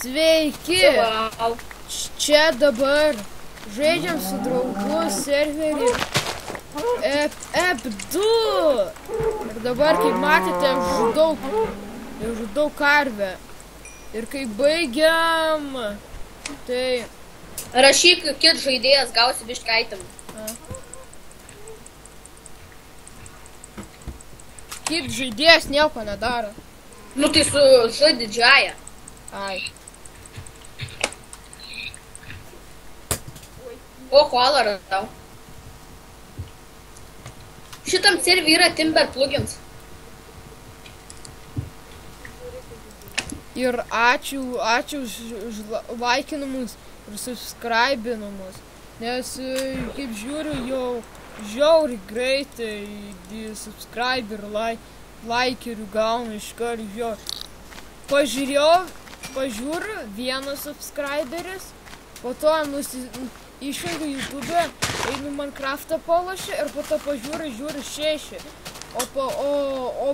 Sveiki! Wow. Čia dabar žaidžiam su draugu serverį Ep2. Ir dabar, kaip matėte, žudau karvę. Ir kai baigiam, tai... Rašyk, kit žaidėjas, gausi biškį itemų. Kit žaidėjas nieko nedaro. Nu tai su Ž didžiaja. Ai. O, koalą radau. Šitam servį yra Timber plugins. Ir ačiū už laikinamus ir subscribinamus. Nes, kaip žiūriu, jau žiauriai greitai subscribe ir laikerių gaunu iškart jo. Pažiūriu vienas subscriberis, po to išjungiu YouTube, einu Minecraftą palošį ir po to žiūriu 6. O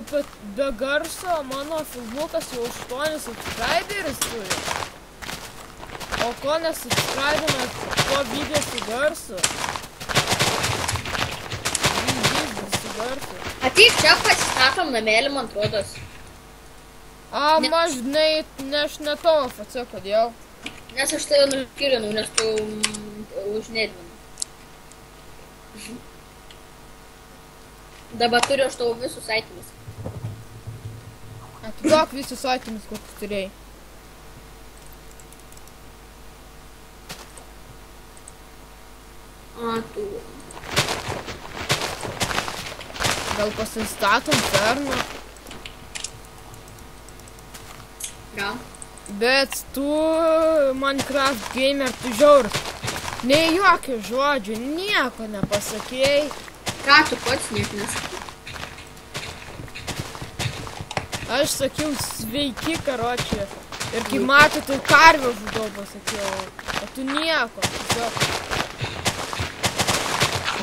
be garso mano filmukas jau 8 subscriberis turi. O ko nesubscribina to video su garsu? Su garsu. Ateik čia pasistatom namelį, man atrodos. Aš ne tavo FC, kodėl? Nes aš tave nukirinau, nes tu užnedvinu. Dabar turiu aš tavo visus itemus. Atiduok visus itemus, kokius turėjai. Tu. Gal pasistatom fermą? Gal. Bet tu, Minecraft gamer, tu žiaurus. Nei jokio žodžio, nieko nepasakėjai. Ką tu pats niek nesakai? Aš sakiau sveiki, karočią. Ir kaip matote, karvę žudau pasakiau. O tu nieko, tiesiog.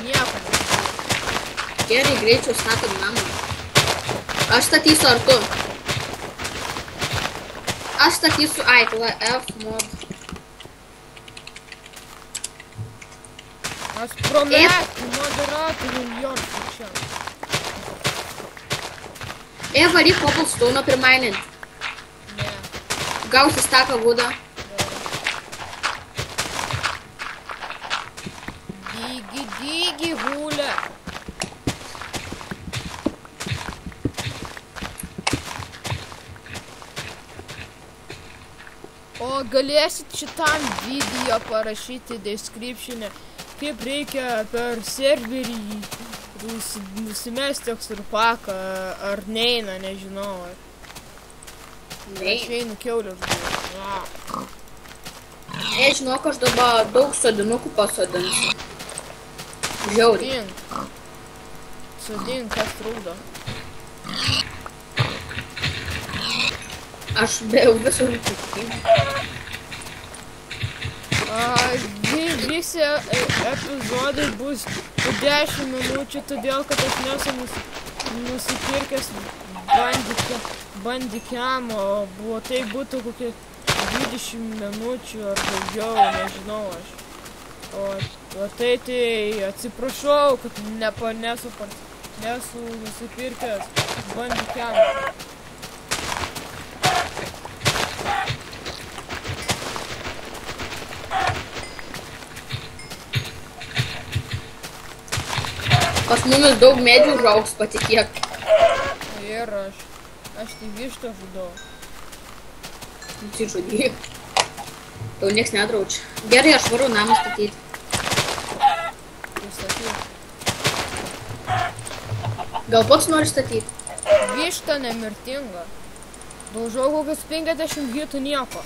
Nieko nesakai. Gerai, greičiau statom namą. Aš statysiu ar tu? Aš statysiu aitlą F mod. Aš prometu moderatorių Jorkų čia. Varyk cobblestone primainint. Ne. Gausi staką vudą. Dygi hulė. O galėsit šitam video parašyti description'e, kaip reikia per serverį nusimesti teksturpaką, ar neina, nežinau. Aš einu kiaulės žudau. Žinok, aš dabar daug sodinukų pasodinsiu. Žiauriai. Sodink, kas trūkdo. Aš bėjau visų rūpikį. Visi epizodai bus po 10 minučių, todėl kad aš nesu nusipirkęs bandicam, o tai būtų kokie 20 minučių ar daugiau, nežinau aš. O tai atsiprašau, kad nesu nusipirkęs bandicam. Pas mumis daug medžių užaugs, patikėk. Ir aš tai vištą žudau. Tai žudyk. Tau nieks nedraučia. Gerai, aš varu namą statyti. Tai statyk. Gal pats nori statyti? Višta nemirtinga. Daužau kokius 50 hitų nieko.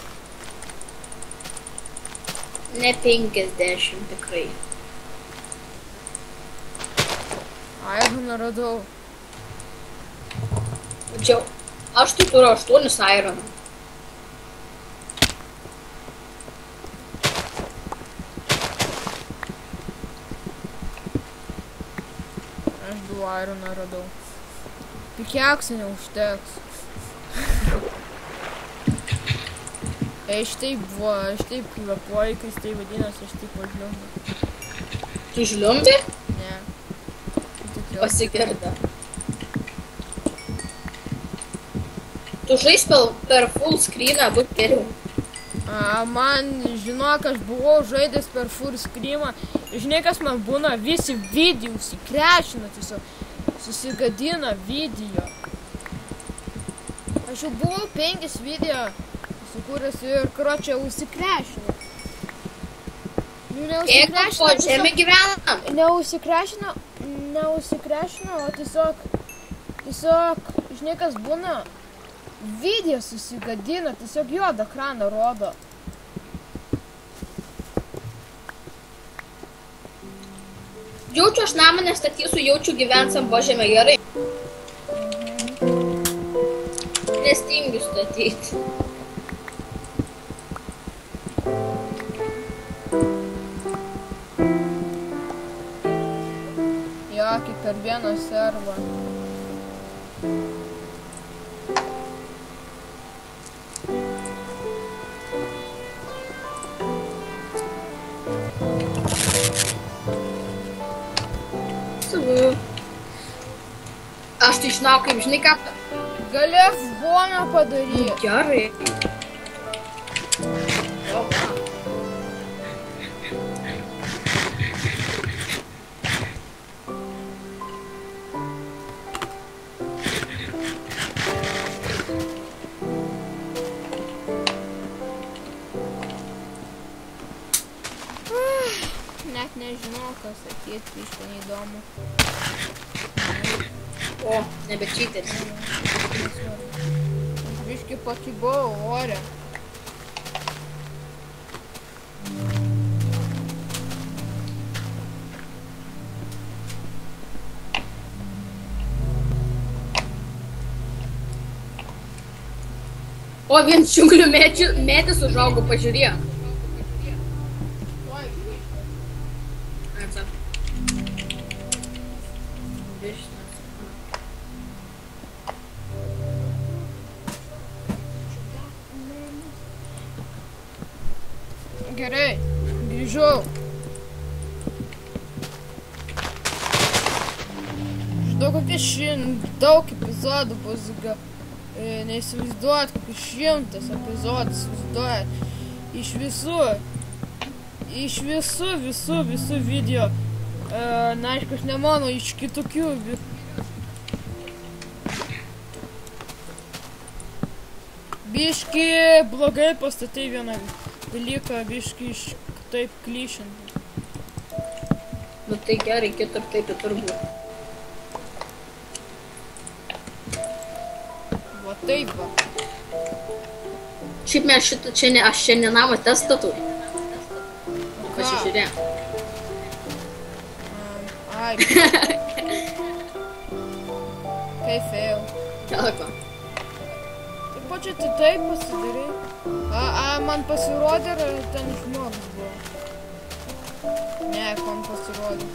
Ne 50 tikrai. Ironą radau. Tačiau, aš tai turiu 8 ironų. Aš 2 ironą radau. Pikeksų neužteks. Aš taip kvepuoju, kai tai vadinasi, aš taip pažliumbu. Tu žliumbi? Ne. Pasigirda. Tu žais per full screeną, būt geriau. Man, žinok, aš buvau žaidęs per full screeną. Žinai, kas man būna, visi video užsikrešina, tiesiog susigadina video. Aš jau buvau 5 video sukūręs ir, karočią, užsikrešino. Kiek po žemė gyvenam? Neužsikrešino, o tiesiog, žinai, kas būna, video susigadina, tiesiog juodą ekraną rodo. Jaučiu, aš namą nestatysiu, jaučiu gyvensam po žemė gerai. Nestingiu statyti. Jo, kaip per vieną servą. Aš tai žinau, kaip žinai ką. Gali F1 padaryti. Gerai. Net nežinau, ką sakyti, biškai neįdomu. O, nebe cheateris. Biškai pakibau ore. O, vien šiuklių medis užaugo, pažiūrėk. Gerai, grįžau. Žinau, kokie daug epizodų bus, neįsivaizduojat, kokie 100 epizodų įsivaizduojat. Iš visų video. Na, aišku, aš nemanu, iš kitokių. Biški blogai pastatai vieną dalyką, biški iš taip klišinti. Nu tai gerai, kitur taip ir turbūt. Va taip va. Šiaip mes šitą čia ne, aš čia ne namą testą turiu. Pasižiūrėk. Ai. Kaip fail. Teleko. Taip pačiu tai taip pasidarai. Man pasirodė, ar ten žmogus buvo? Ne, man pasirodė.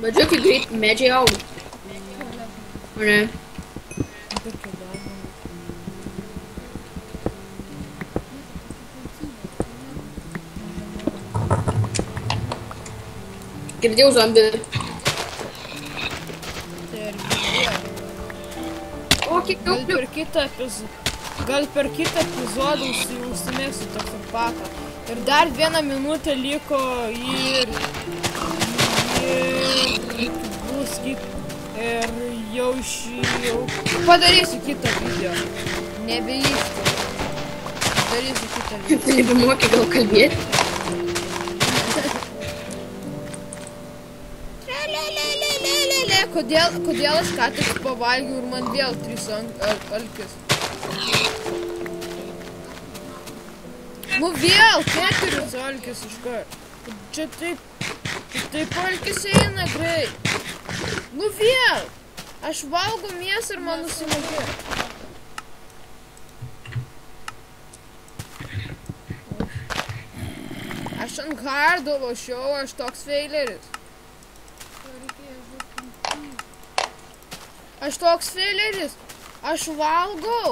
Bet žiūrėk, kaip greit medžiai auga. Ne? Girdėjau zombį. O, kiek daug Gal per kitą epizodą užsimėsiu tokį paką. Ir dar 1 minutę liko ir bus ir jau padarysiu kitą video. Nebeišti. Padarysiu kitą video. Tu nebemoki gal kalbėti? Kodėl aš ką tik pavalgiau ir man vėl 3 alkis? Nu vėl 4 alkis iškart. Čia taip alkis eina greit. Nu vėl. Aš valgau mėsą ir man nusimokė. Aš ant hardo lošiau, aš toks feileris. Aš valgau